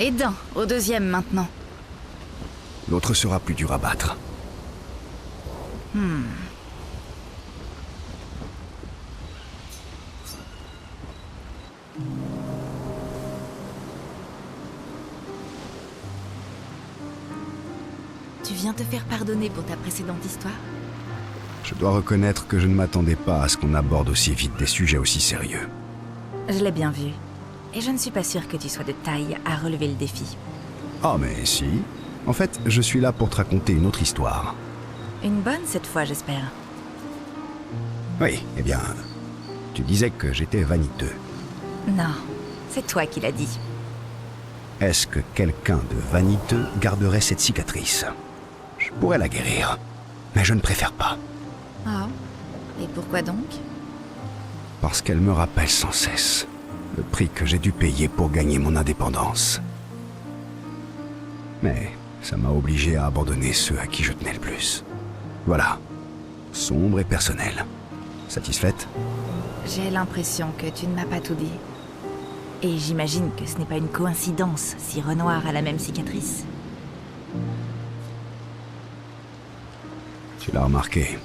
Et d'un, au deuxième maintenant. L'autre sera plus dur à battre. Tu viens te faire pardonner pour ta précédente histoire? Je dois reconnaître que je ne m'attendais pas à ce qu'on aborde aussi vite des sujets aussi sérieux. Je l'ai bien vu. Et je ne suis pas sûre que tu sois de taille à relever le défi. Oh mais si. En fait, je suis là pour te raconter une autre histoire. Une bonne cette fois, j'espère. Oui, eh bien... Tu disais que j'étais vaniteux. Non, c'est toi qui l'as dit. Est-ce que quelqu'un de vaniteux garderait cette cicatrice? Je pourrais la guérir, mais je ne préfère pas. Ah, et pourquoi donc? Parce qu'elle me rappelle sans cesse le prix que j'ai dû payer pour gagner mon indépendance. Mais ça m'a obligé à abandonner ceux à qui je tenais le plus. Voilà, sombre et personnel. Satisfaite? J'ai l'impression que tu ne m'as pas tout dit. Et j'imagine que ce n'est pas une coïncidence si Renoir a la même cicatrice. Tu l'as remarqué.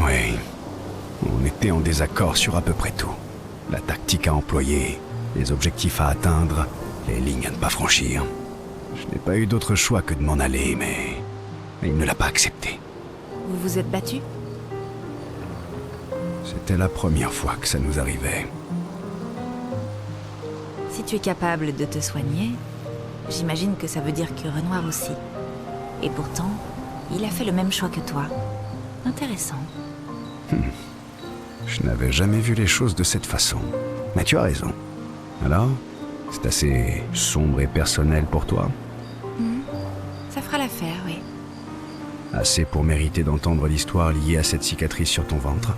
Oui, on était en désaccord sur à peu près tout. La tactique à employer, les objectifs à atteindre, les lignes à ne pas franchir. Je n'ai pas eu d'autre choix que de m'en aller, mais il ne l'a pas accepté. Vous vous êtes battu? C'était la première fois que ça nous arrivait. Si tu es capable de te soigner, j'imagine que ça veut dire que Renoir aussi. Et pourtant, il a fait le même choix que toi. Intéressant. Je n'avais jamais vu les choses de cette façon. Mais tu as raison. Alors, c'est assez sombre et personnel pour toi? Ça fera l'affaire, oui. Assez pour mériter d'entendre l'histoire liée à cette cicatrice sur ton ventre?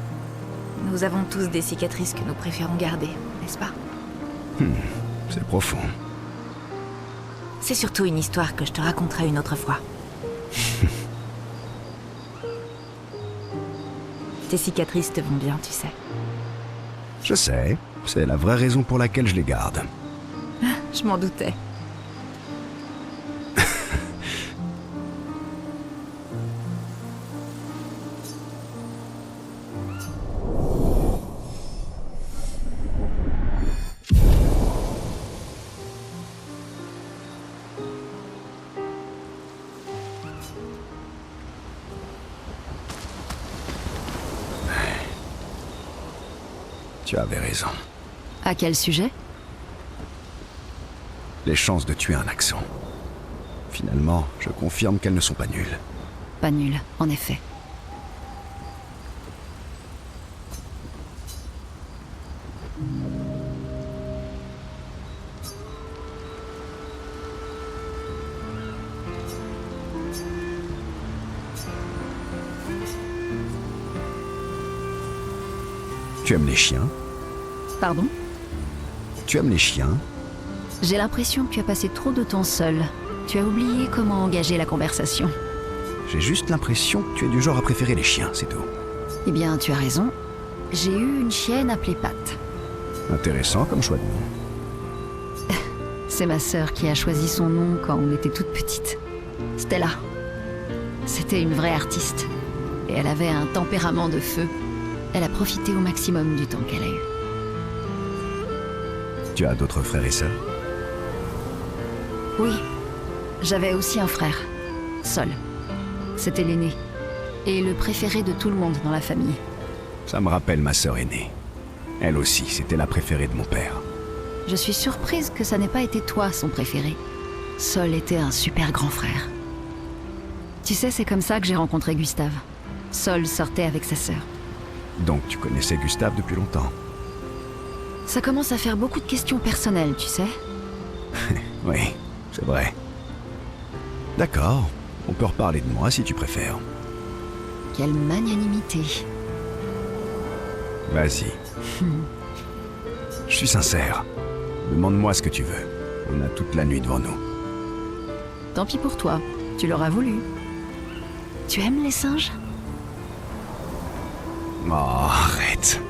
Nous avons tous des cicatrices que nous préférons garder, n'est-ce pas? C'est profond. C'est surtout une histoire que je te raconterai une autre fois. Tes cicatrices te vont bien, tu sais. Je sais, c'est la vraie raison pour laquelle je les garde. Je m'en doutais. Tu avais raison. À quel sujet? Les chances de tuer un accent. Finalement, je confirme qu'elles ne sont pas nulles. Pas nul, en effet. Tu aimes les chiens? Pardon? Tu aimes les chiens? J'ai l'impression que tu as passé trop de temps seul. Tu as oublié comment engager la conversation. J'ai juste l'impression que tu es du genre à préférer les chiens, c'est tout. Eh bien, tu as raison. J'ai eu une chienne appelée Pat. Intéressant comme choix de nom. C'est ma sœur qui a choisi son nom quand on était toute petite. Stella. C'était une vraie artiste. Et elle avait un tempérament de feu. Elle a profité au maximum du temps qu'elle a eu. Tu as d'autres frères et sœurs? Oui. J'avais aussi un frère. Sol. C'était l'aîné. Et le préféré de tout le monde dans la famille. Ça me rappelle ma sœur aînée. Elle aussi, c'était la préférée de mon père. Je suis surprise que ça n'ait pas été toi son préféré. Sol était un super grand frère. Tu sais, c'est comme ça que j'ai rencontré Gustave. Sol sortait avec sa sœur. Donc tu connaissais Gustave depuis longtemps? Ça commence à faire beaucoup de questions personnelles, tu sais. Oui, c'est vrai. D'accord, on peut reparler de moi si tu préfères. Quelle magnanimité. Vas-y. Je suis sincère. Demande-moi ce que tu veux. On a toute la nuit devant nous. Tant pis pour toi, tu l'auras voulu. Tu aimes les singes? Oh, arrête.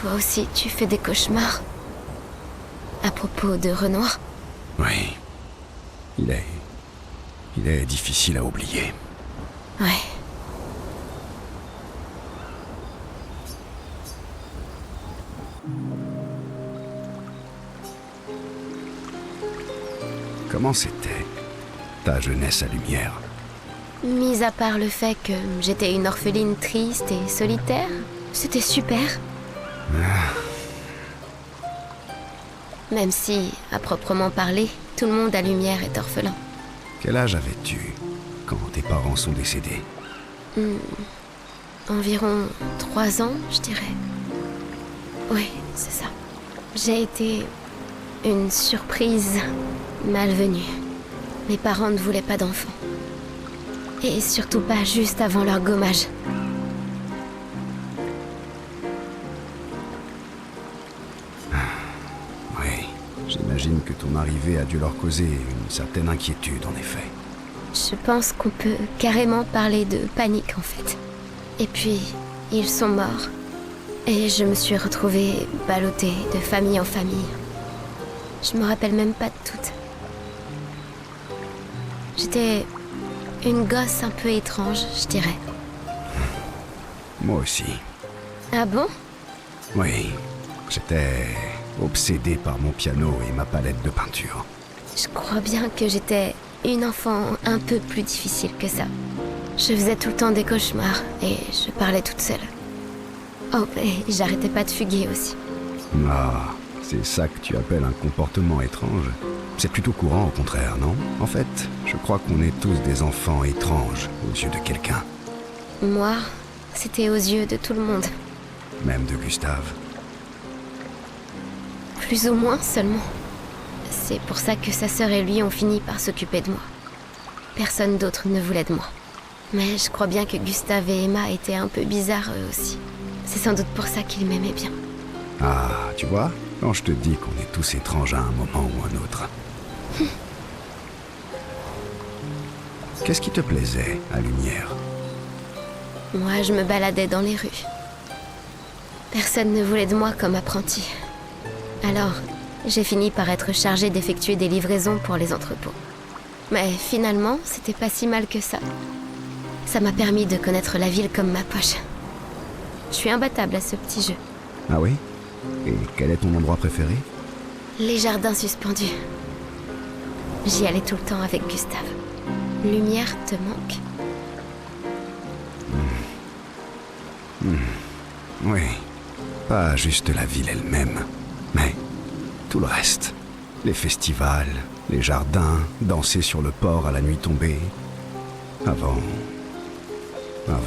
Toi aussi, tu fais des cauchemars. À propos de Renoir? Oui. Il est difficile à oublier. Ouais. Comment c'était, ta jeunesse à Lumière? Mis à part le fait que j'étais une orpheline triste et solitaire, c'était super. Même si, à proprement parler, tout le monde à Lumière est orphelin. Quel âge avais-tu quand tes parents sont décédés? Environ 3 ans, je dirais. Oui, c'est ça. J'ai été une surprise malvenue. Mes parents ne voulaient pas d'enfants. Et surtout pas juste avant leur gommage. Oui, j'imagine que ton arrivée a dû leur causer une certaine inquiétude, en effet. Je pense qu'on peut carrément parler de panique, en fait. Et puis, ils sont morts. Et je me suis retrouvée ballottée de famille en famille. Je me rappelle même pas de toutes. J'étais une gosse un peu étrange, je dirais. Moi aussi. Ah bon? Oui, j'étais obsédé par mon piano et ma palette de peinture. Je crois bien que j'étais une enfant un peu plus difficile que ça. Je faisais tout le temps des cauchemars et je parlais toute seule. Oh, et j'arrêtais pas de fuguer aussi. Ah, c'est ça que tu appelles un comportement étrange? C'est plutôt courant au contraire, non? En fait, je crois qu'on est tous des enfants étranges aux yeux de quelqu'un. Moi, c'était aux yeux de tout le monde. Même de Gustave. Plus ou moins seulement. C'est pour ça que sa sœur et lui ont fini par s'occuper de moi. Personne d'autre ne voulait de moi. Mais je crois bien que Gustave et Emma étaient un peu bizarres eux aussi. C'est sans doute pour ça qu'ils m'aimaient bien. Ah, tu vois, quand je te dis qu'on est tous étranges à un moment ou un autre. Qu'est-ce qui te plaisait à Lumière? Moi, je me baladais dans les rues. Personne ne voulait de moi comme apprenti. Alors, j'ai fini par être chargée d'effectuer des livraisons pour les entrepôts. Mais finalement, c'était pas si mal que ça. Ça m'a permis de connaître la ville comme ma poche. Je suis imbattable à ce petit jeu. Ah oui? Et quel est ton endroit préféré? Les jardins suspendus. J'y allais tout le temps avec Gustave. Lumière te manque? Oui, pas juste la ville elle-même, mais tout le reste. Les festivals, les jardins, danser sur le port à la nuit tombée. Avant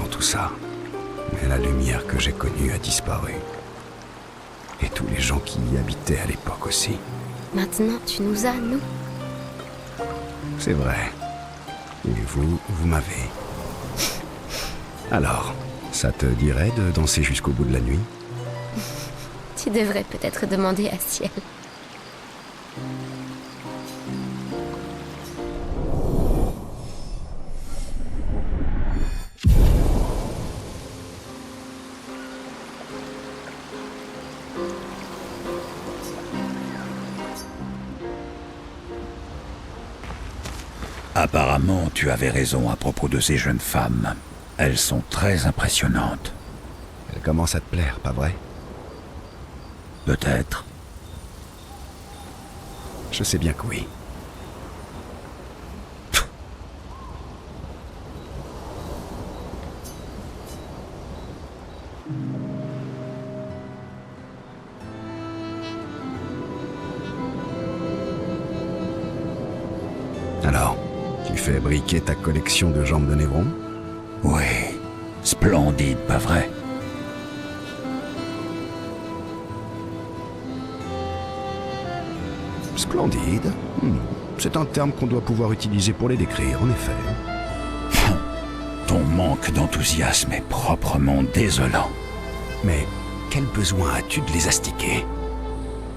tout ça. Mais la Lumière que j'ai connue a disparu. Et tous les gens qui y habitaient à l'époque aussi. Maintenant, tu nous as, nous? C'est vrai. Et vous m'avez. Alors, ça te dirait de danser jusqu'au bout de la nuit? Tu devrais peut-être demander à Ciel. Apparemment, tu avais raison à propos de ces jeunes femmes. Elles sont très impressionnantes. Elle commence à te plaire, pas vrai? Peut-être. Je sais bien que oui. Alors, tu fais briquer ta collection de jambes de Névron? Oui. Splendide, pas vrai? Splendide. C'est un terme qu'on doit pouvoir utiliser pour les décrire, en effet. Ton manque d'enthousiasme est proprement désolant. Mais quel besoin as-tu de les astiquer?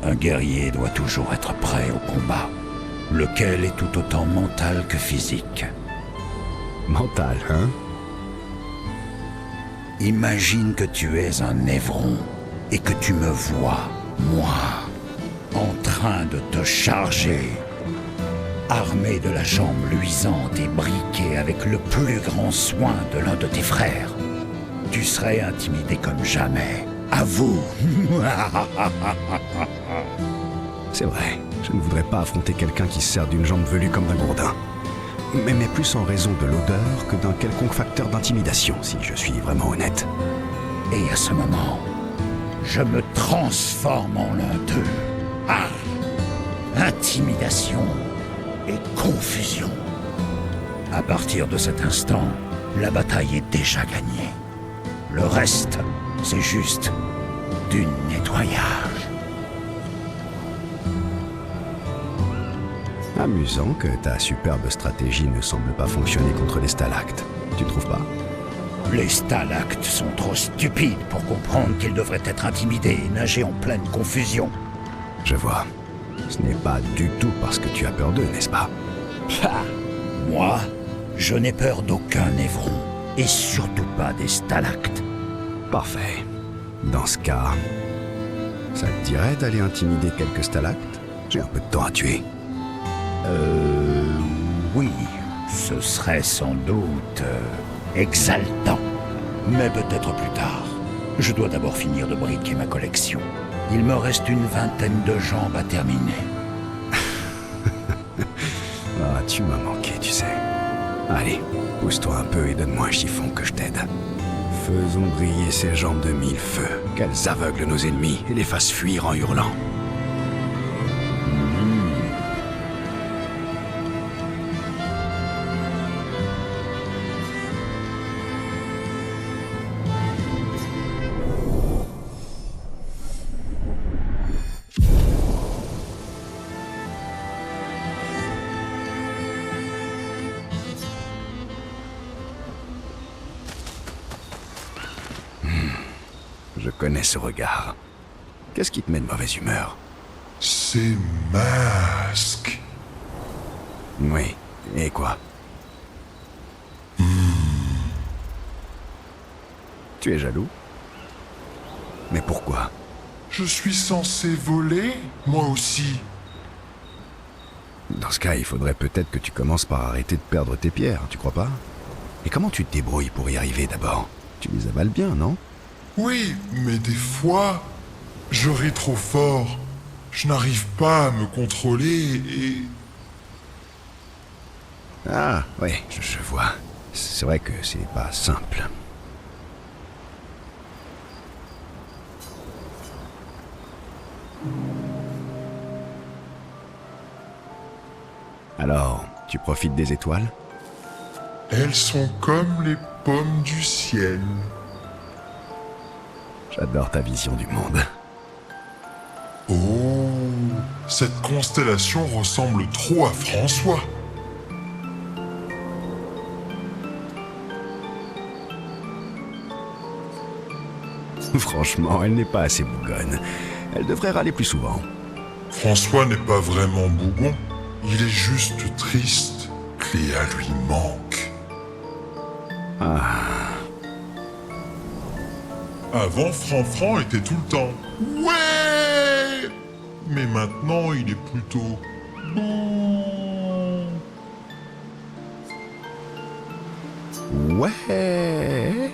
Un guerrier doit toujours être prêt au combat, lequel est tout autant mental que physique. Mental, hein? Imagine que tu es un Névron, et que tu me vois, moi, en train de te charger, armé de la jambe luisante et briqué avec le plus grand soin de l'un de tes frères, tu serais intimidé comme jamais. Avoue. C'est vrai, je ne voudrais pas affronter quelqu'un qui se sert d'une jambe velue comme d'un gourdin. Mais plus en raison de l'odeur que d'un quelconque facteur d'intimidation, si je suis vraiment honnête. Et à ce moment, je me transforme en l'un d'eux. Ah! Intimidation et confusion. À partir de cet instant, la bataille est déjà gagnée. Le reste, c'est juste du nettoyage. Amusant que ta superbe stratégie ne semble pas fonctionner contre les stalactes. Tu trouves pas? Les stalactes sont trop stupides pour comprendre qu'ils devraient être intimidés et nager en pleine confusion. Je vois. Ce n'est pas du tout parce que tu as peur d'eux, n'est-ce pas? Pah! Moi, je n'ai peur d'aucun névron, et surtout pas des stalactes. Parfait. Dans ce cas, ça te dirait d'aller intimider quelques stalactes? J'ai un peu de temps à tuer. Oui, ce serait sans doute exaltant, mais peut-être plus tard. Je dois d'abord finir de briquer ma collection. Il me reste une vingtaine de jambes à terminer. Ah, tu m'as manqué, tu sais. Allez, pousse-toi un peu et donne-moi un chiffon que je t'aide. Faisons briller ces jambes de mille feux, qu'elles aveuglent nos ennemis et les fassent fuir en hurlant. Je connais ce regard. Qu'est-ce qui te met de mauvaise humeur? Ces masques. Oui, et quoi? Tu es jaloux? Mais pourquoi? Je suis censé voler, moi aussi. Dans ce cas, il faudrait peut-être que tu commences par arrêter de perdre tes pierres, tu crois pas? Et comment tu te débrouilles pour y arriver d'abord? Tu les avales bien, non? Oui, mais des fois, je ris trop fort. Je n'arrive pas à me contrôler et... Ah, oui, je vois. C'est vrai que c'est pas simple. Alors, tu profites des étoiles? Elles sont comme les pommes du ciel. J'adore ta vision du monde. Oh, cette constellation ressemble trop à François. Franchement, elle n'est pas assez bougonne. Elle devrait râler plus souvent. François n'est pas vraiment bougon. Il est juste triste. Cléa lui manque. Avant, Franfran était tout le temps « Ouais !» Mais maintenant, il est plutôt « Bouh !» Ouais.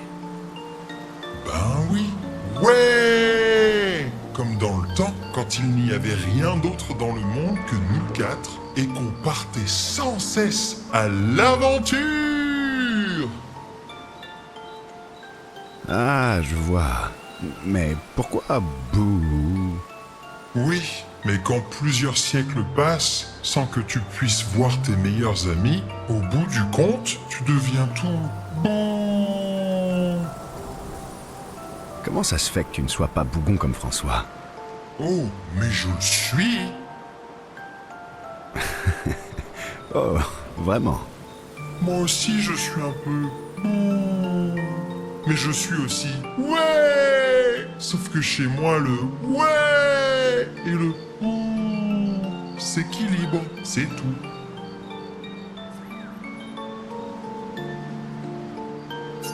Ben oui, ouais! Comme dans le temps, quand il n'y avait rien d'autre dans le monde que nous quatre, et qu'on partait sans cesse à l'aventure! Ah, je vois. Mais pourquoi bouh? Oui, mais quand plusieurs siècles passent sans que tu puisses voir tes meilleurs amis, au bout du compte, tu deviens tout bon. Comment ça se fait que tu ne sois pas bougon comme François? Oh, mais je le suis. Oh, vraiment? Moi aussi, je suis un peu bon. Mais je suis aussi ouais. Sauf que chez moi, le ouais et le s'équilibre, c'est tout.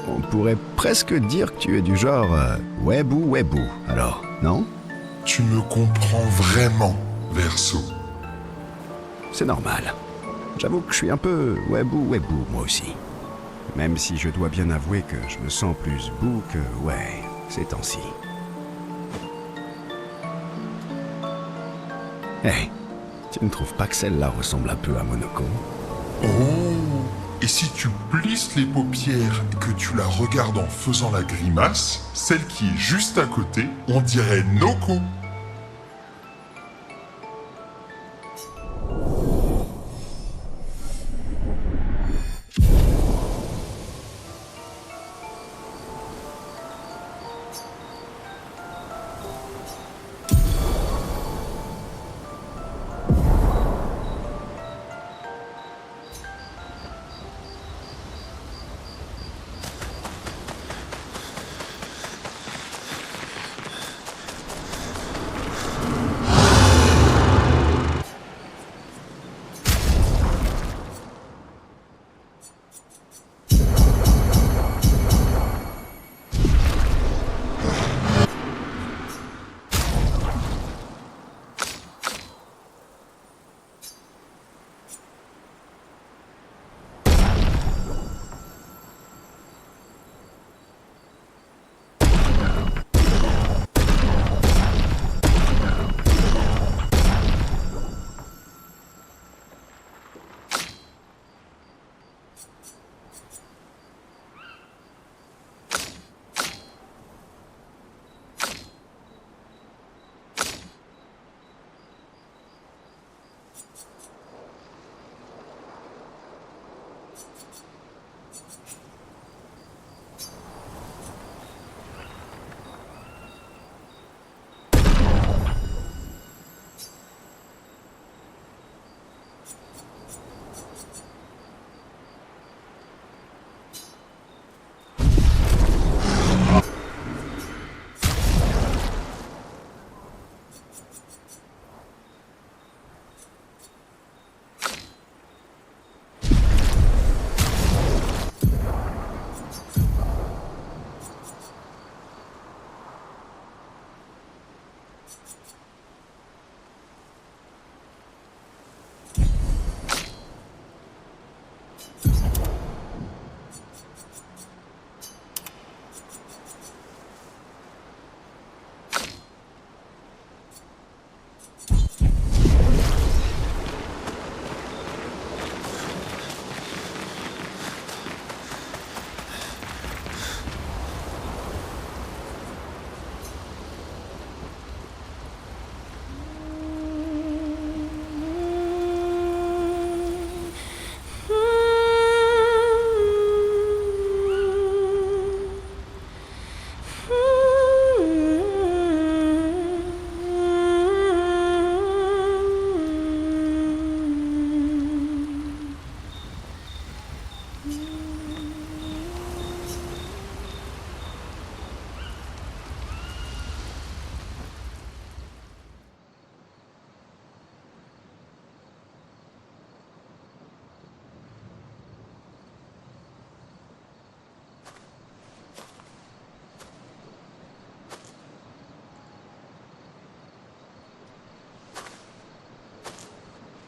On pourrait presque dire que tu es du genre webou, alors. non? Tu me comprends vraiment, Verseau. C'est normal. J'avoue que je suis un peu webou, moi aussi. Même si je dois bien avouer que je me sens plus bou que ouais, ces temps-ci. Hey, tu ne trouves pas que celle-là ressemble un peu à Monoko? Oh! Et si tu plisses les paupières et que tu la regardes en faisant la grimace, celle qui est juste à côté, on dirait Noko.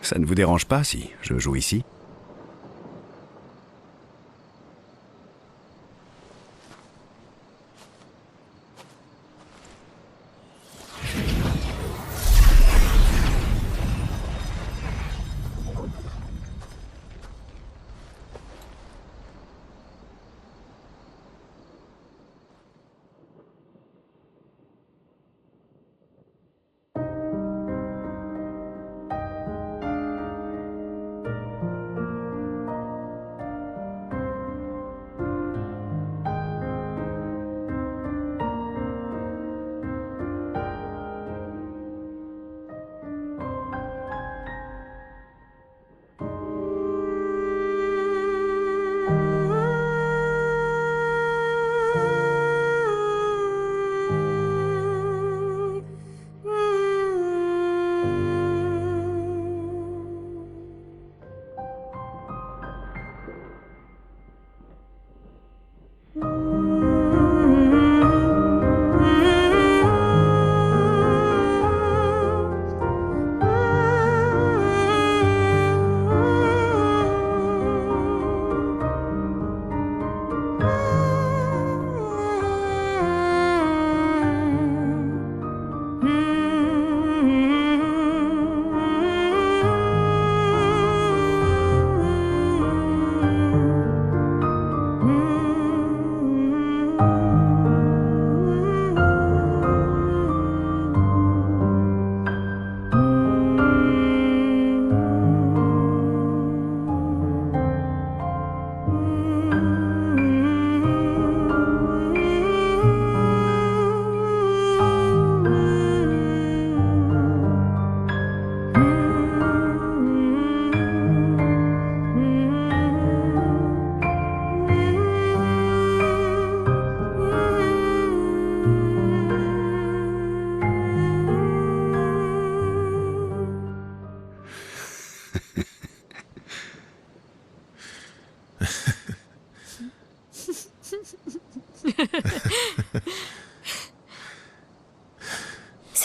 Ça ne vous dérange pas si je joue ici?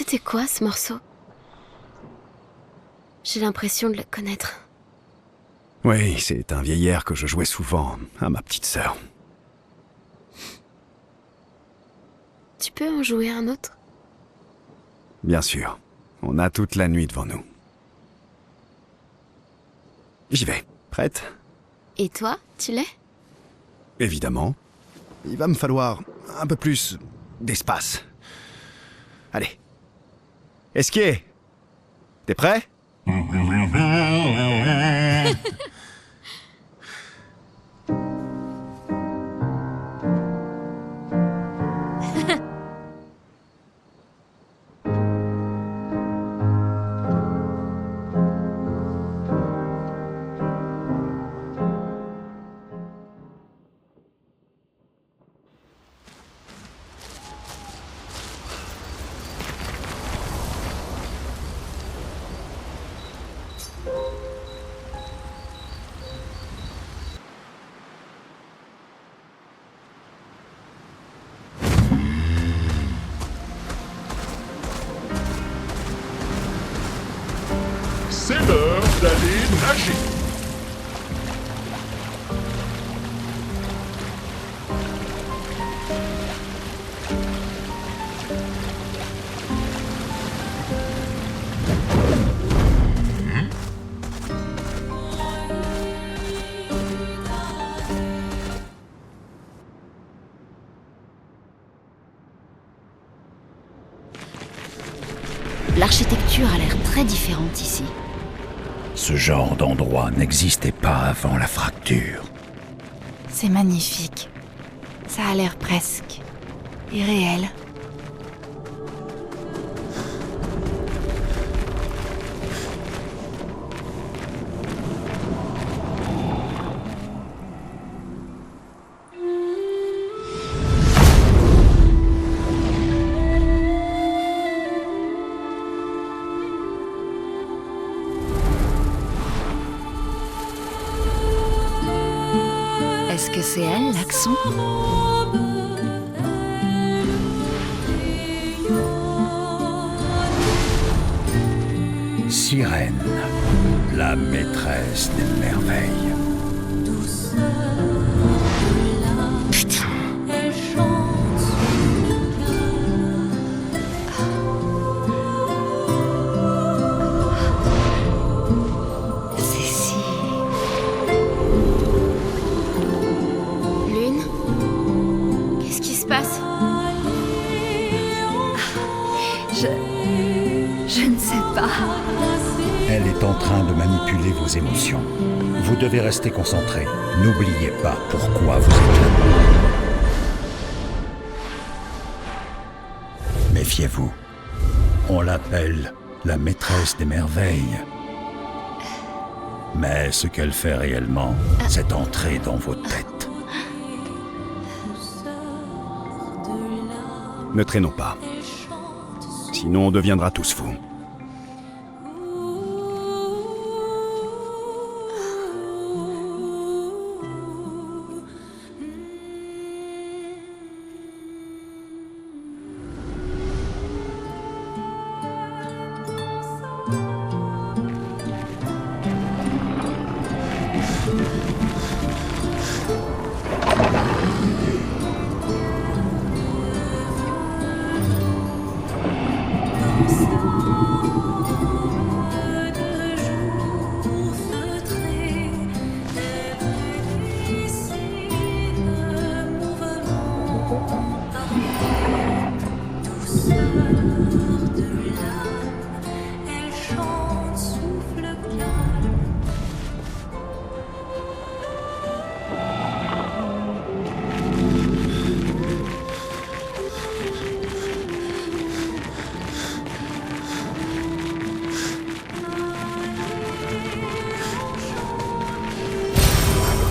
C'était quoi ce morceau? J'ai l'impression de le connaître. Oui, c'est un vieil air que je jouais souvent à ma petite sœur. Tu peux en jouer un autre? Bien sûr, on a toute la nuit devant nous. J'y vais. Prête? Et toi, tu l'es? Évidemment. Il va me falloir un peu plus d'espace. Allez. Esquier! T'es prêt? C'est l'heure d'aller nager. L'architecture a l'air très différente ici. Ce genre d'endroit n'existait pas avant la fracture. C'est magnifique. Ça a l'air presque irréel. Est-ce que c'est elle, l'accent? Sirène, la maîtresse des merveilles. Putain. Cécile. Lune? Qu'est-ce qui se passe? Je ne sais pas. Elle est en train de manipuler vos émotions. Vous devez rester concentré. N'oubliez pas pourquoi vous êtes là. Méfiez-vous. On l'appelle la maîtresse des merveilles. Mais ce qu'elle fait réellement, c'est entrer dans vos têtes. Ne traînons pas. Sinon on deviendra tous fous.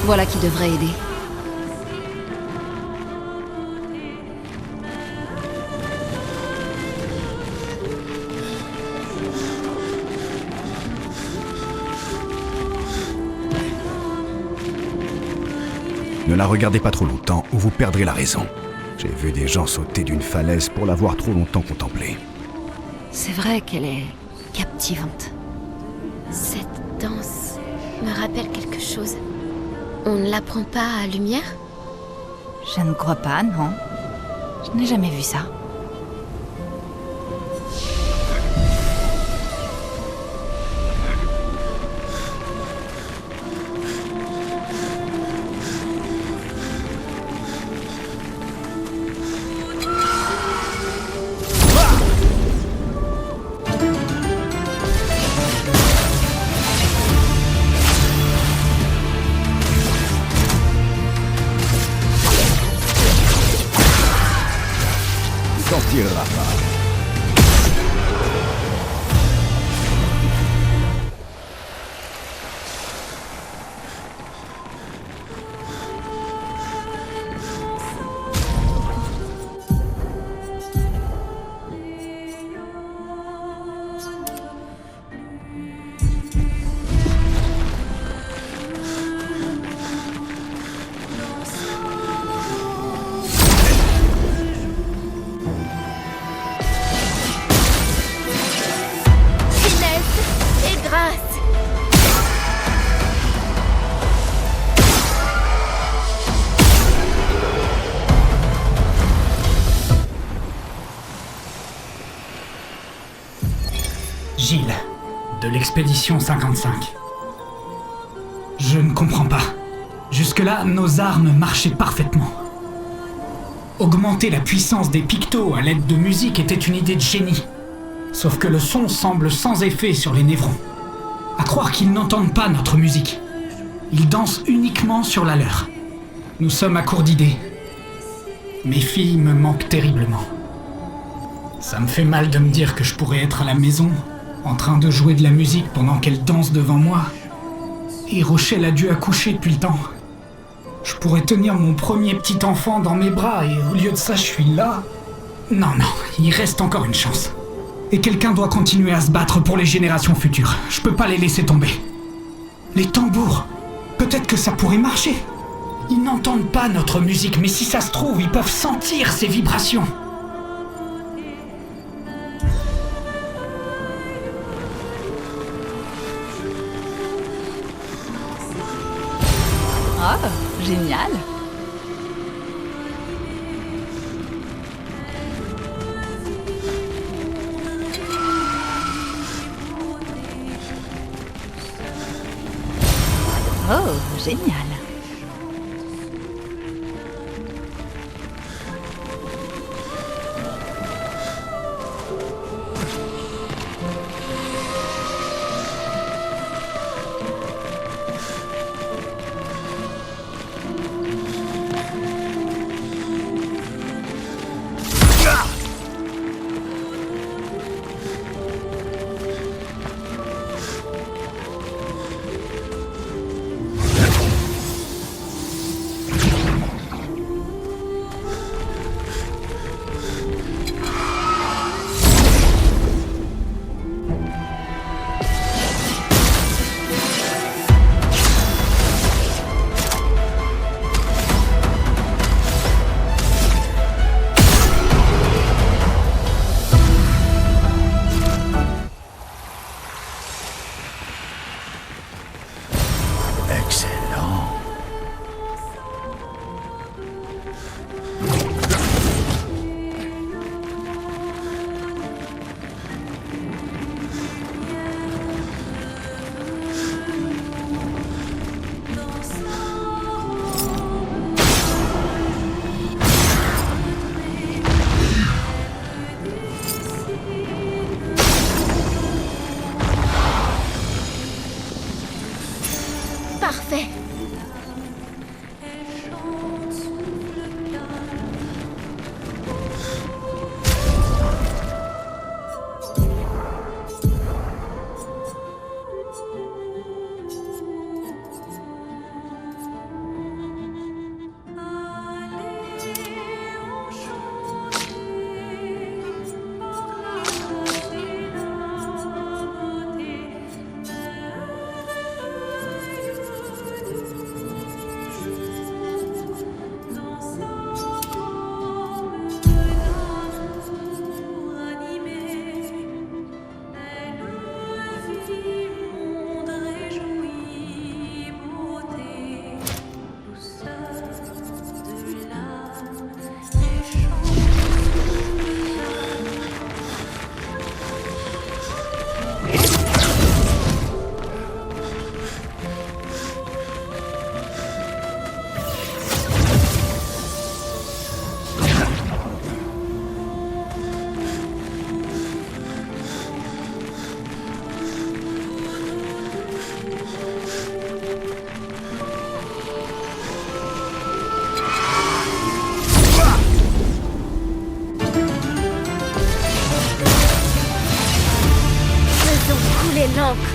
Voilà qui devrait aider. Ne la regardez pas trop longtemps ou vous perdrez la raison. J'ai vu des gens sauter d'une falaise pour l'avoir trop longtemps contemplée. C'est vrai qu'elle est captivante. Cette danse me rappelle quelque chose. On ne l'apprend pas à Lumière? Je ne crois pas, non. Je n'ai jamais vu ça. T'en tireras pas. Finesse et grâce. Gilles, de l'expédition 55. Je ne comprends pas. Jusque-là, nos armes marchaient parfaitement. Augmenter la puissance des pictos à l'aide de musique était une idée de génie. Sauf que le son semble sans effet sur les névrons. À croire qu'ils n'entendent pas notre musique. Ils dansent uniquement sur la leur. Nous sommes à court d'idées. Mes filles me manquent terriblement. Ça me fait mal de me dire que je pourrais être à la maison, en train de jouer de la musique pendant qu'elles dansent devant moi. Et Rochelle a dû accoucher depuis le temps. Je pourrais tenir mon premier petit enfant dans mes bras et au lieu de ça, je suis là. Non, il reste encore une chance. Et quelqu'un doit continuer à se battre pour les générations futures. Je peux pas les laisser tomber. Les tambours, peut-être que ça pourrait marcher. Ils n'entendent pas notre musique, mais si ça se trouve, ils peuvent sentir ces vibrations. Oh, génial! Oh, génial! Excellent. Parfait. couler l'encre.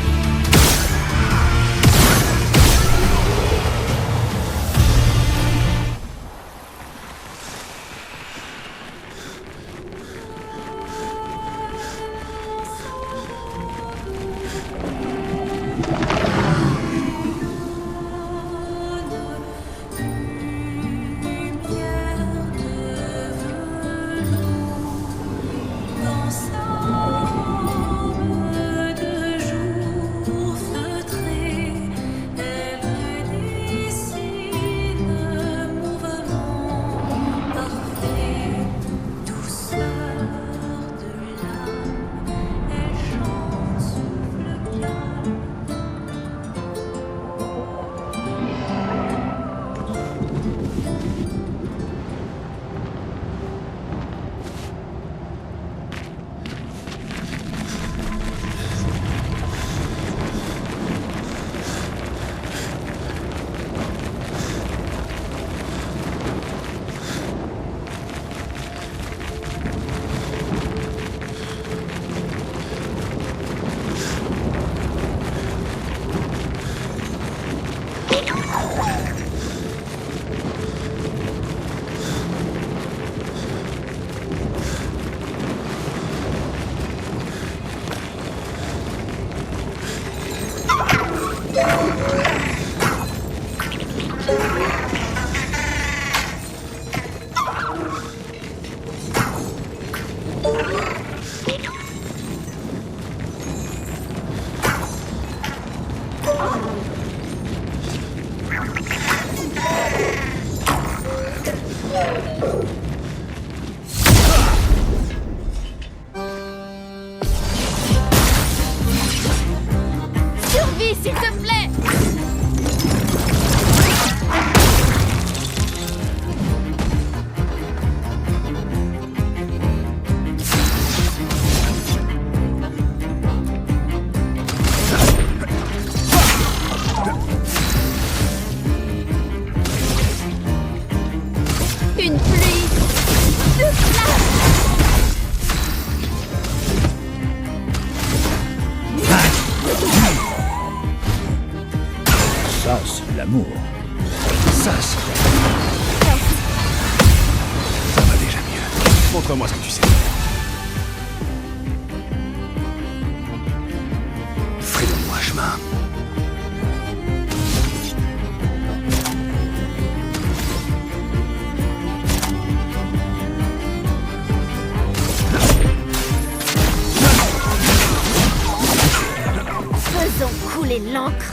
Survie, s'il te plaît! Une pluie de flammes! Ça, c'est l'amour. Ça, c'est... Ça va déjà mieux. Montre-moi ce que tu sais faire. Fais-le-moi chemin. Faisons couler l'encre.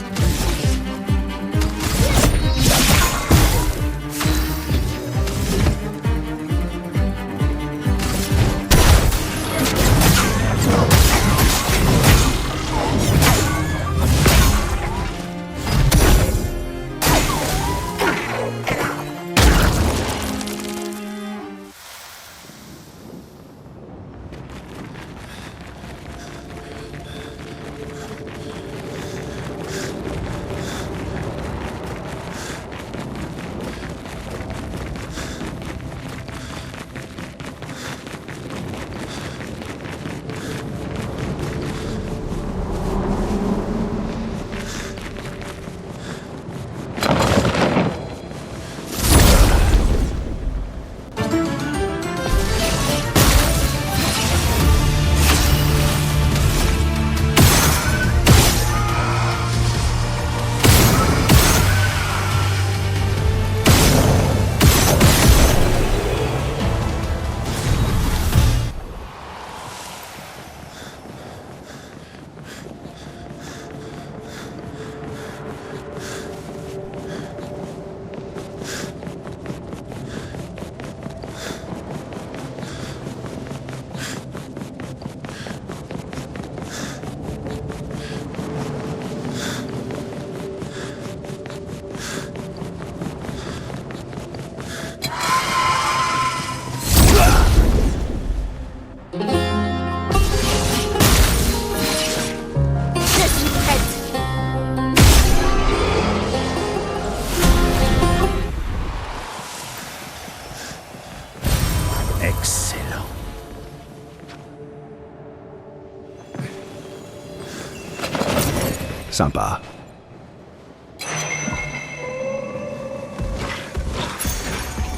Sympa.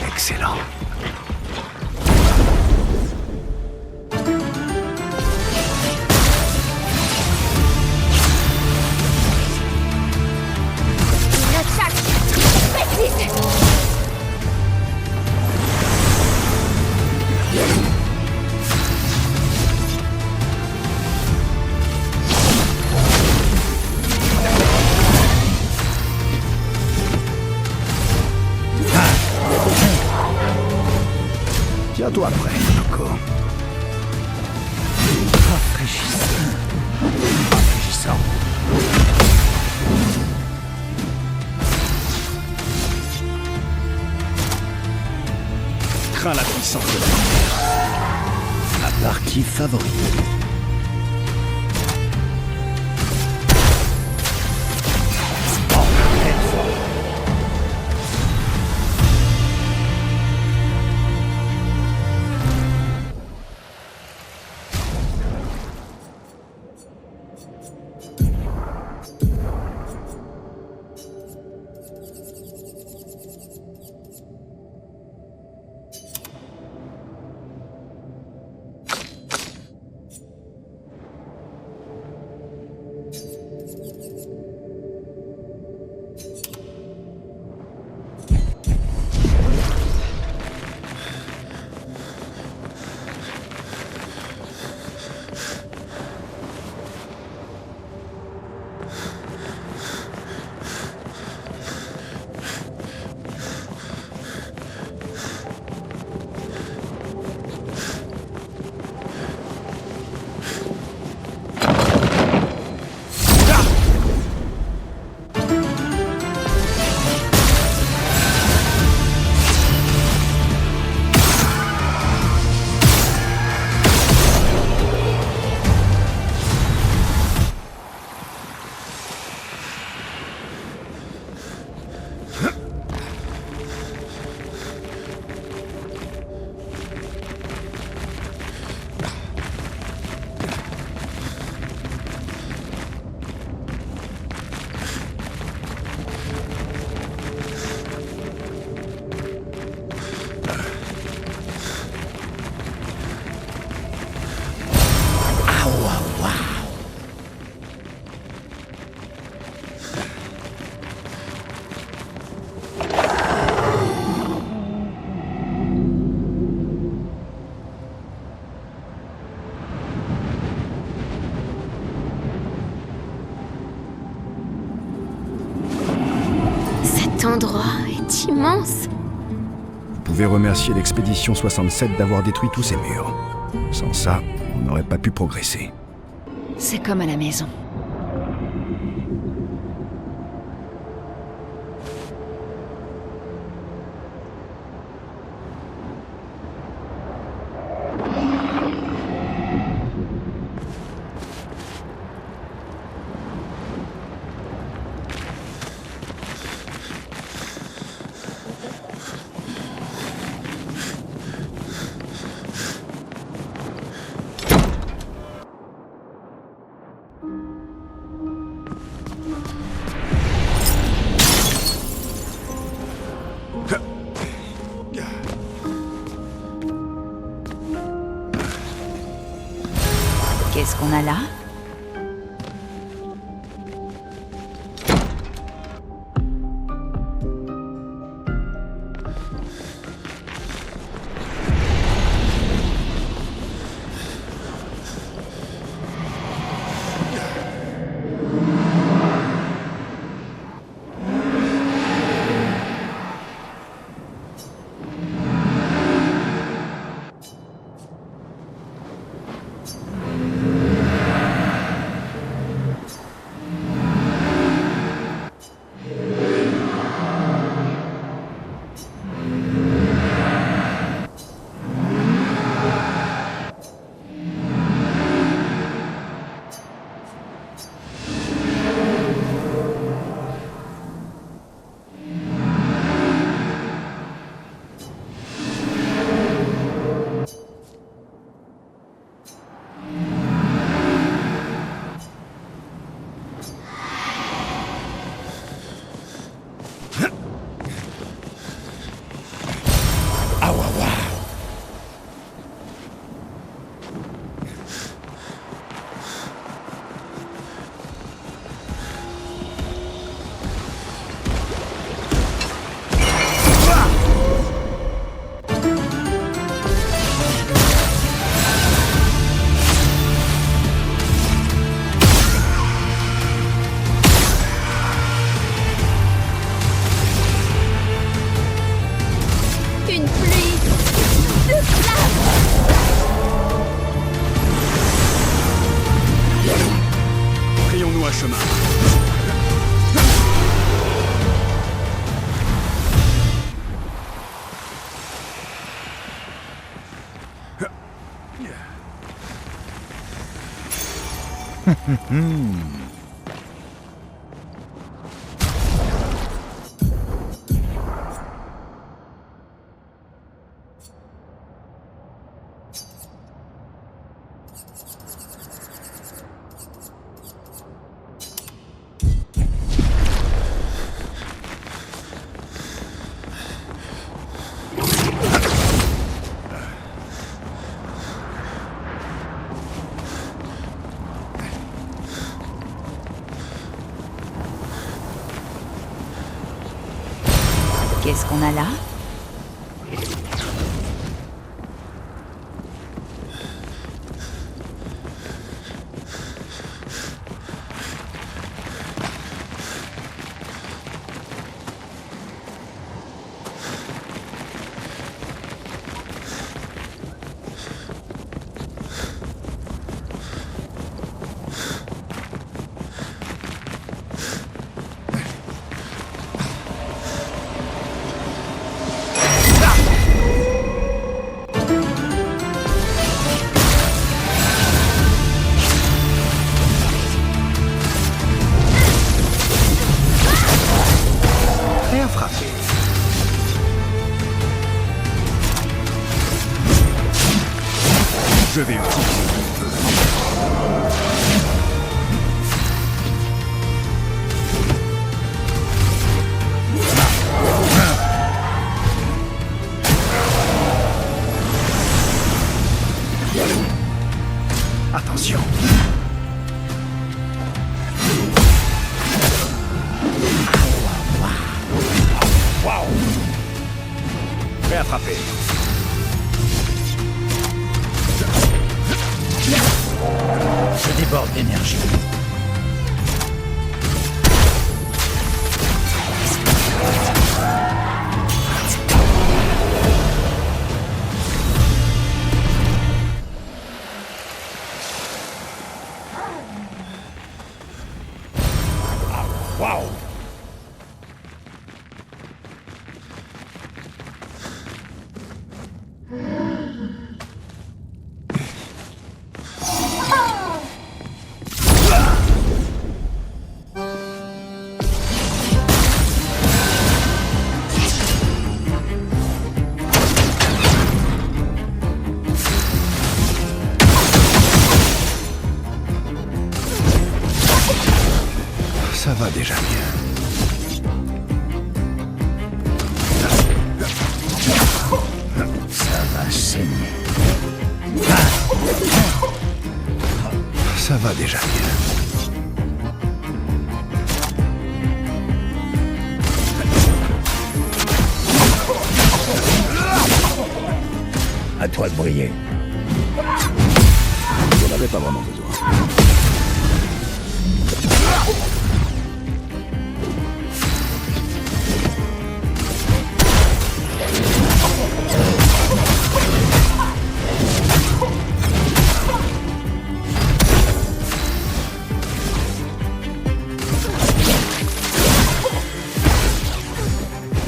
Excellent. Tiens-toi prêt, Loco. Rafraîchissant. Rafraîchissant. Crains la puissance de la lumière. Ma partie favorite. Cet endroit est immense. Vous pouvez remercier l'expédition 67 d'avoir détruit tous ces murs. Sans ça, on n'aurait pas pu progresser. C'est comme à la maison. Qu'est-ce qu'on a là? Fais-moi chemin. Qu'est-ce qu'on a là? Je vais utiliser mon feu. Attention. Waouh! Prêt à frapper. Je déborde d'énergie. Waouh! Ça va déjà mieux. Ça va saigner. Ça va déjà mieux. À toi de briller. J'en avais pas vraiment besoin.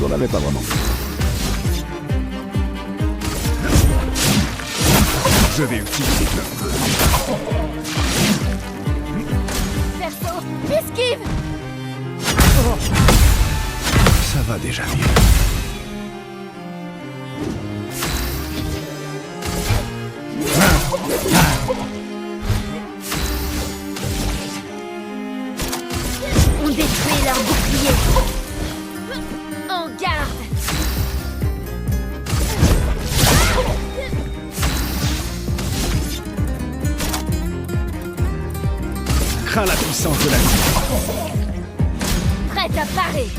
J'en avais pas vraiment besoin. Je vais utiliser le feu. Perso, esquive! Ça va déjà mieux. On détruit leur bouclier! En garde! Crains la puissance de la vie. Prête à parer!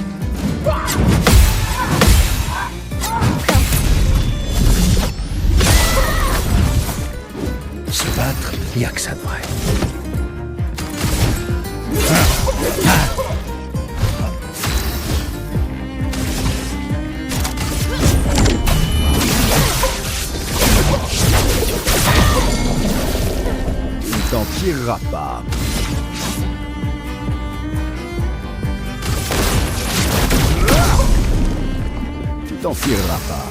Se battre, y a que ça de vrai. Il t'en tirera pas. t'en tireras pas.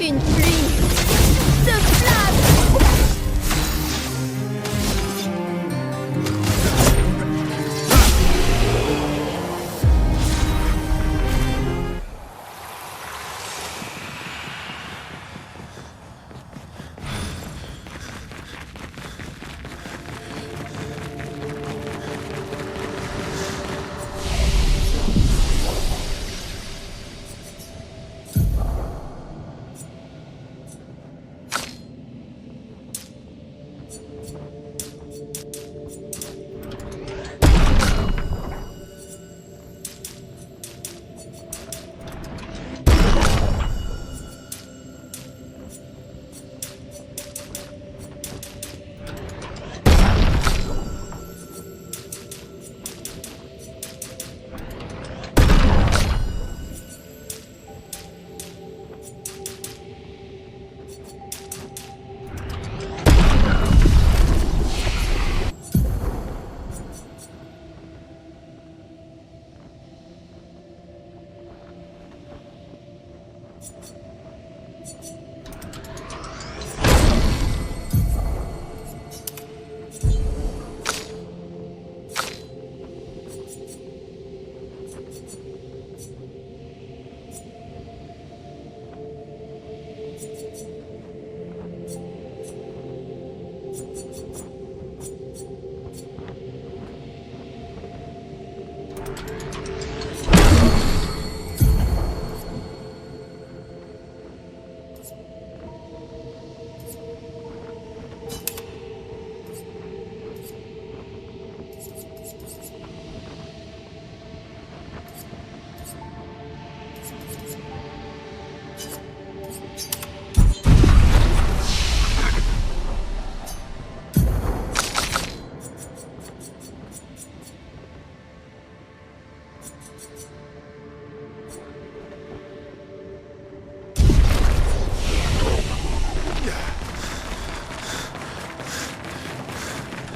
Une pluie de flammes!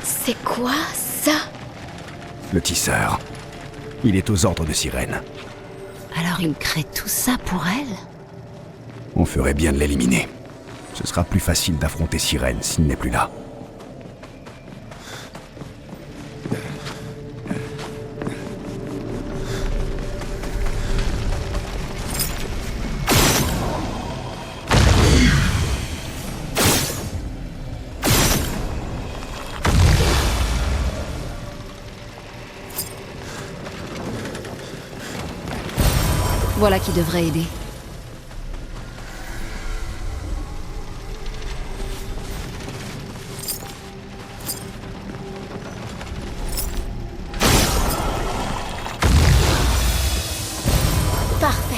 C'est quoi ça? Le tisseur. Il est aux ordres de Sirène. Alors il crée tout ça pour elle? On ferait bien de l'éliminer. Ce sera plus facile d'affronter Sirène s'il n'est plus là. Voilà qui devrait aider. Parfait.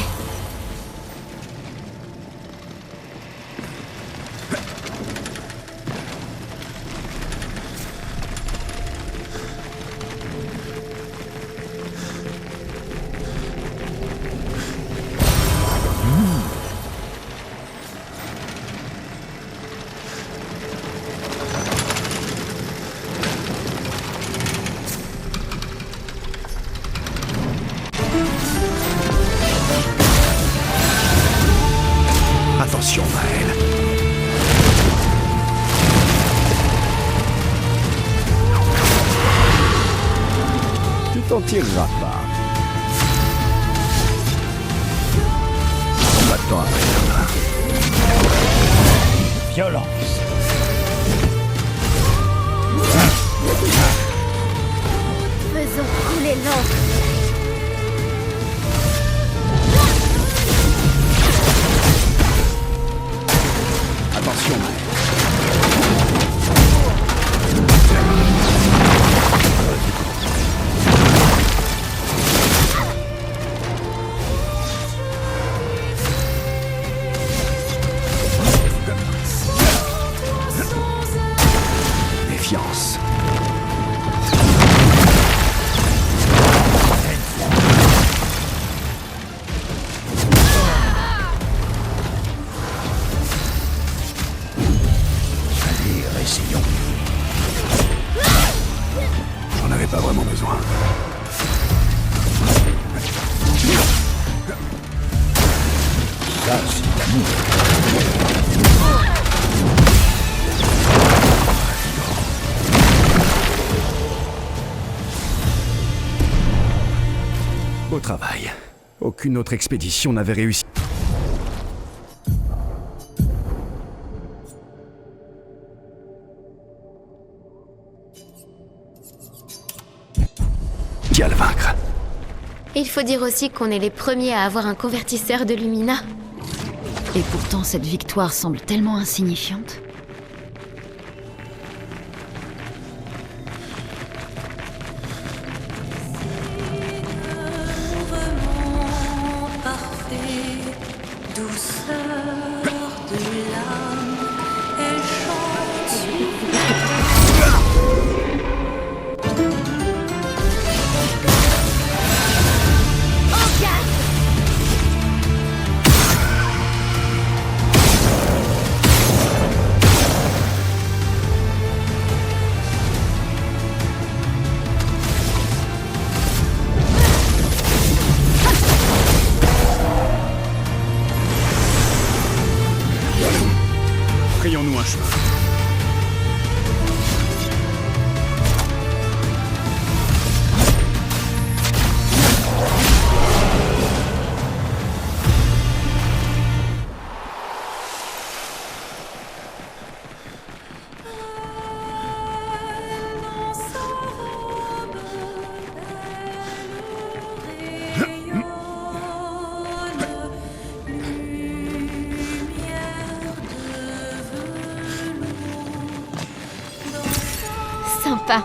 Attention, Maël. Tu t'en tireras pas. Va-t'en à rien. Violence. Faisons couler l'encre. Attention, Maël. Aucune autre expédition n'avait réussi à le vaincre. Il faut dire aussi qu'on est les premiers à avoir un convertisseur de Lumina. Et pourtant, cette victoire semble tellement insignifiante. Frayons-nous un chemin. Sympa.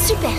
Super.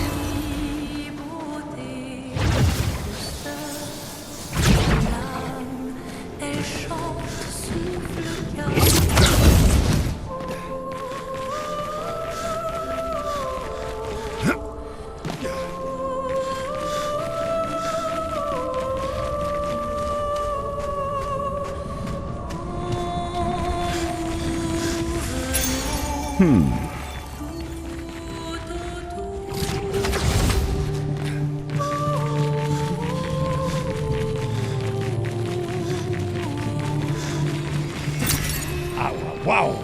Ah, waouh!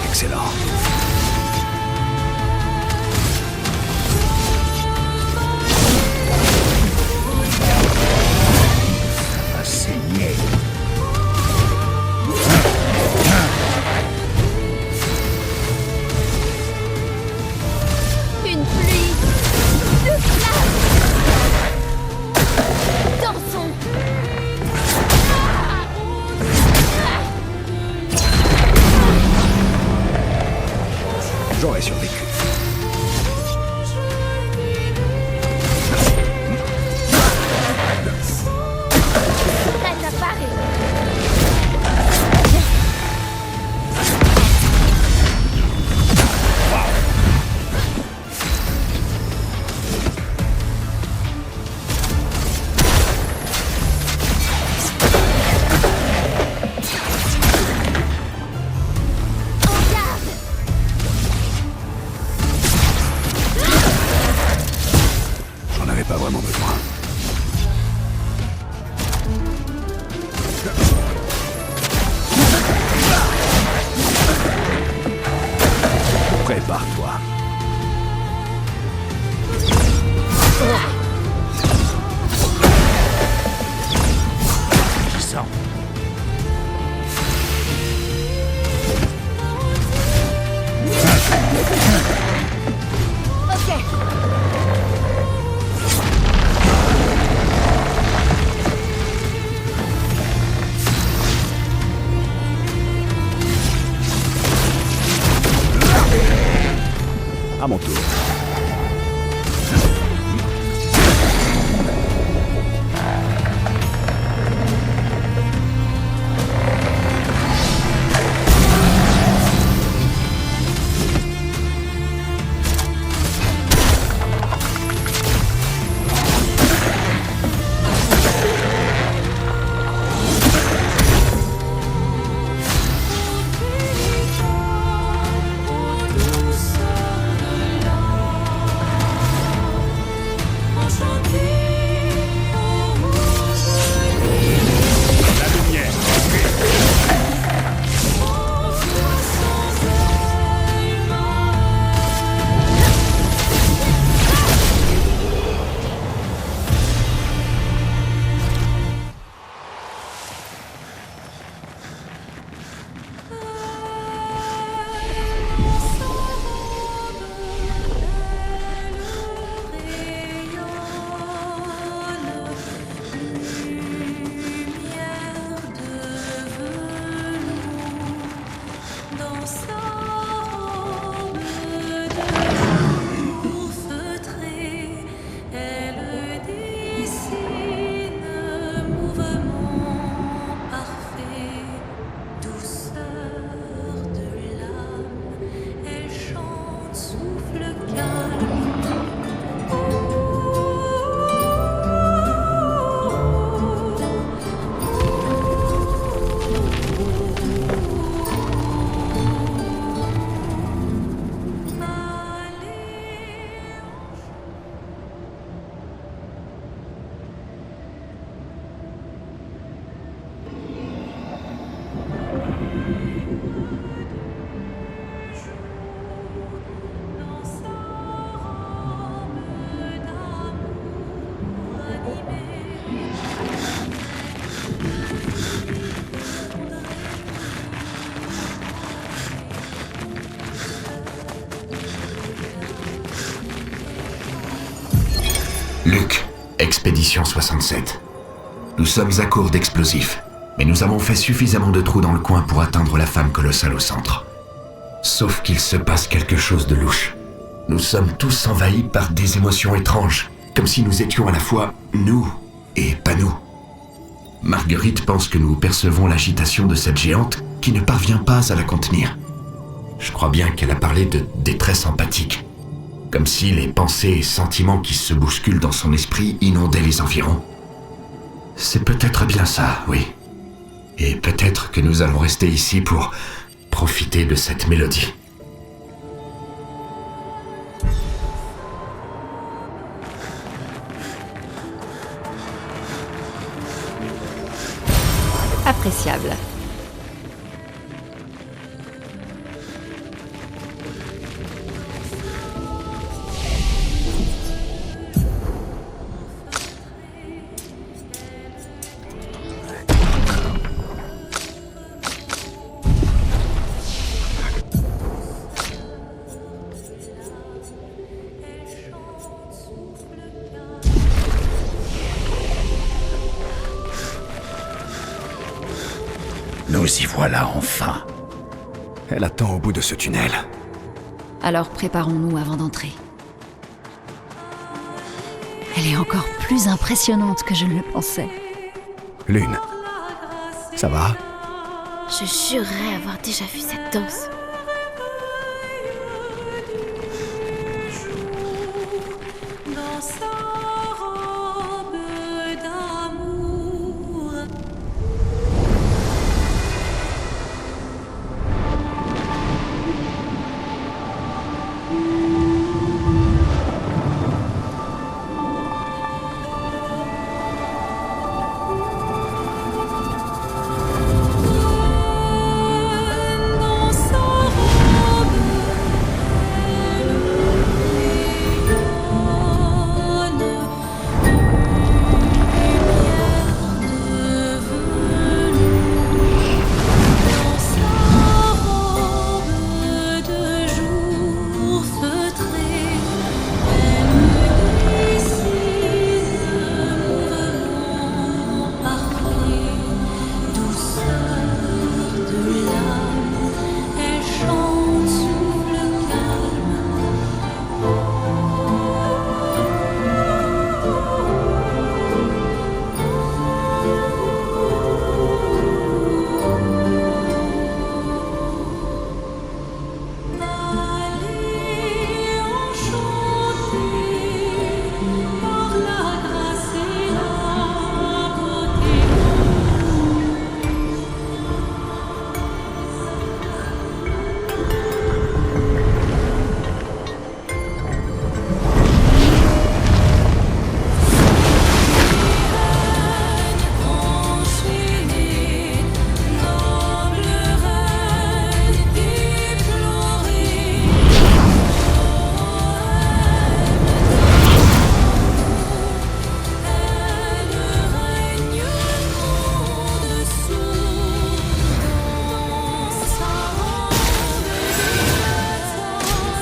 Excellent. À saigner. Une pluie de flammes. Dansons. J'aurais survécu. Prête à parer. En garde. Prépare-toi. Qui ça? À mon tour. Luc, Expédition 67. Nous sommes à court d'explosifs, mais nous avons fait suffisamment de trous dans le coin pour atteindre la femme colossale au centre. Sauf qu'il se passe quelque chose de louche. Nous sommes tous envahis par des émotions étranges, comme si nous étions à la fois nous et pas nous. Marguerite pense que nous percevons l'agitation de cette géante qui ne parvient pas à la contenir. Je crois bien qu'elle a parlé de détresse empathique. Comme si les pensées et sentiments qui se bousculent dans son esprit inondaient les environs. C'est peut-être bien ça, oui. Et peut-être que nous allons rester ici pour profiter de cette mélodie. Appréciable. Nous y voilà enfin. Elle attend au bout de ce tunnel. Alors préparons-nous avant d'entrer. Elle est encore plus impressionnante que je ne le pensais. Lune. Ça va? Je jurerais avoir déjà vu cette danse. Dans sa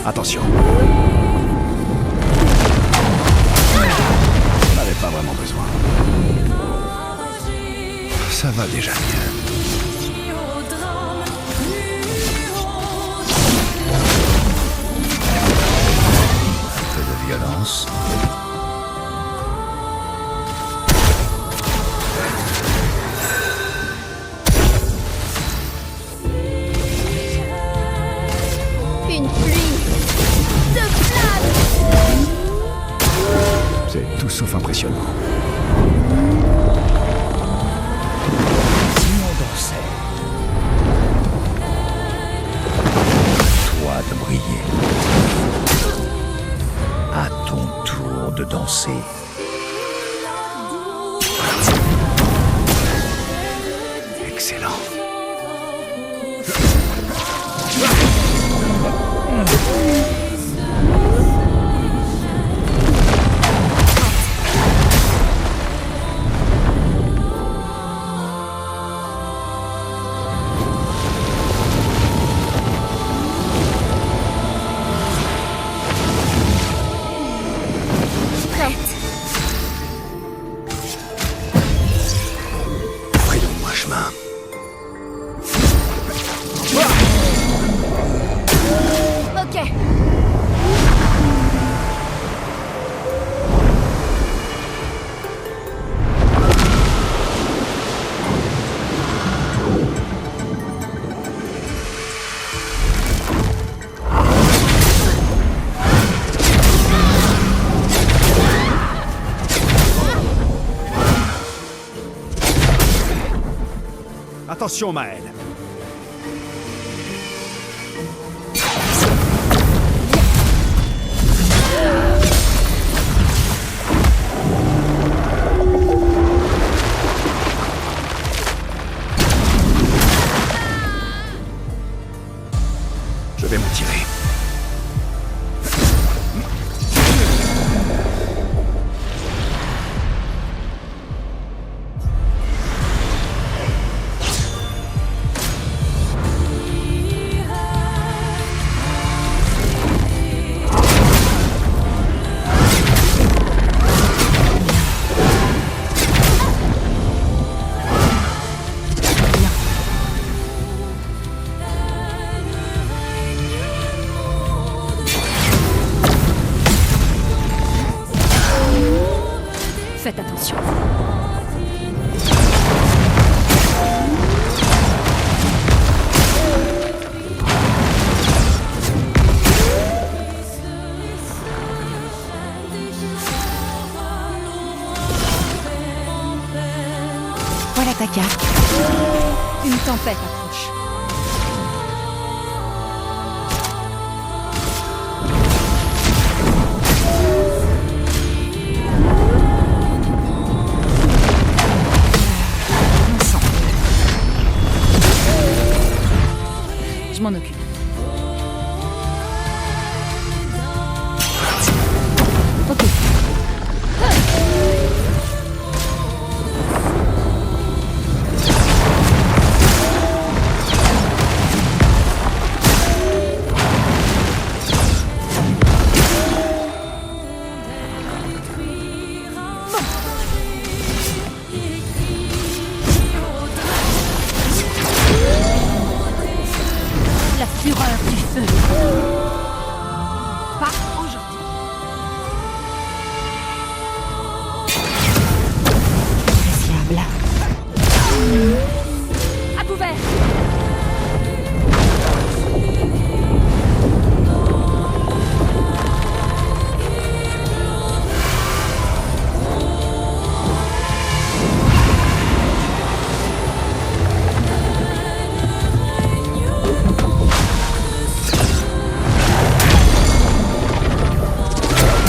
Attention. On n'avait pas vraiment besoin. Ça va déjà mieux. Un peu de violence. Une pluie de flammes. C'est tout sauf impressionnant. Si on dansait. Toi de briller. À ton tour de danser. Excellent. Prête. Frayons-moi chemin. Ok. Attention, Maël. Je vais me tirer. Faites attention. Voilà ta carte. Une tempête approche. Je m'en occupe. Ok. La fureur du feu. Pas aujourd'hui. Appréciable. À couvert.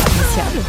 Appréciable.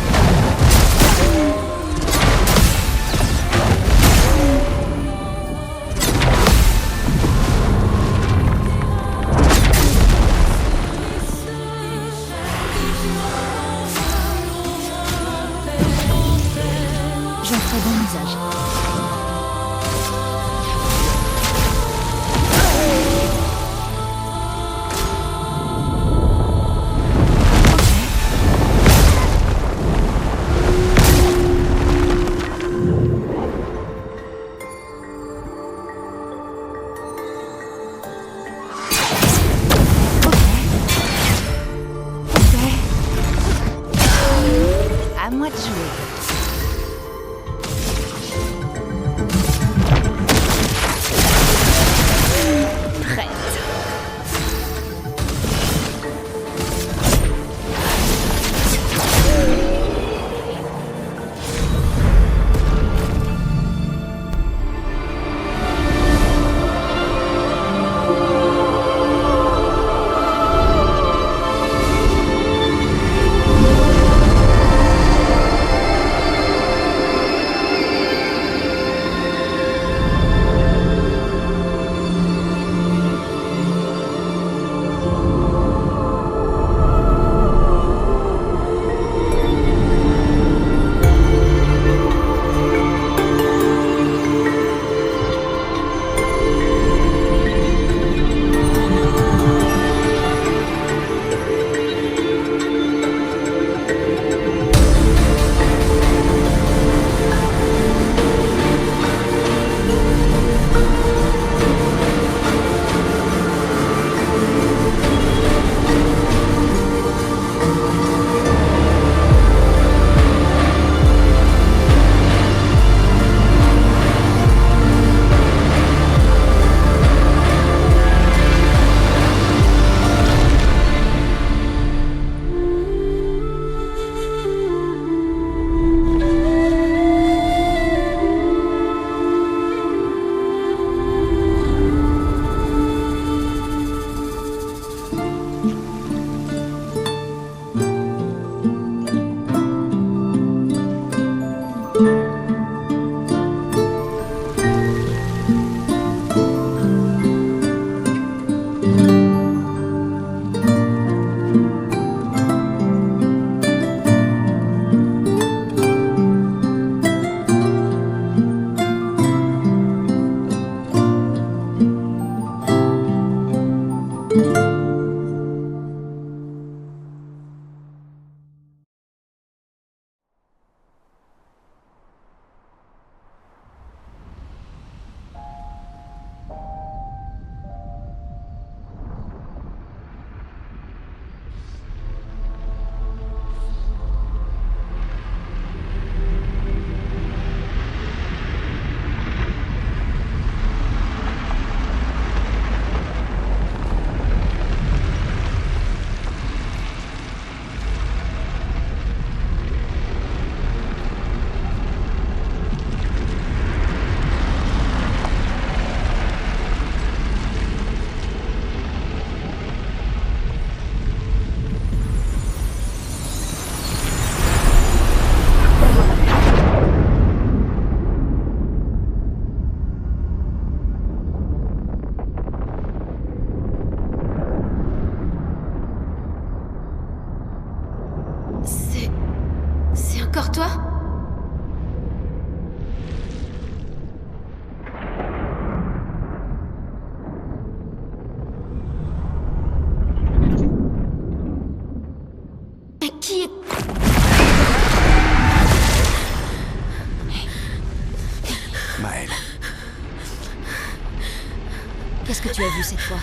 Qu'est-ce que tu as vu cette fois?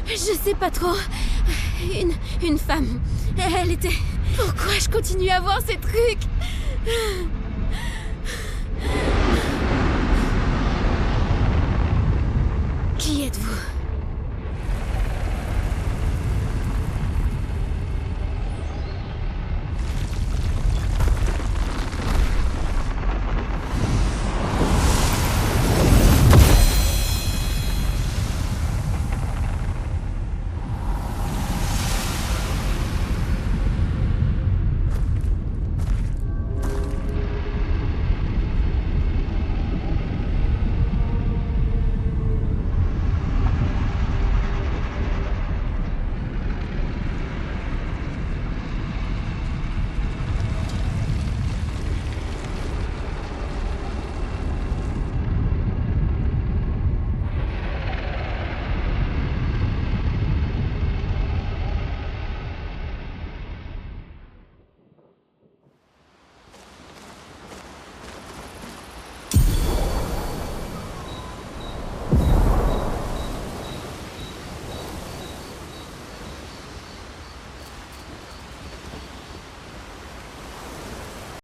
Je sais pas trop. Une femme. Elle était... Pourquoi je continue à voir ces trucs? Qui êtes-vous?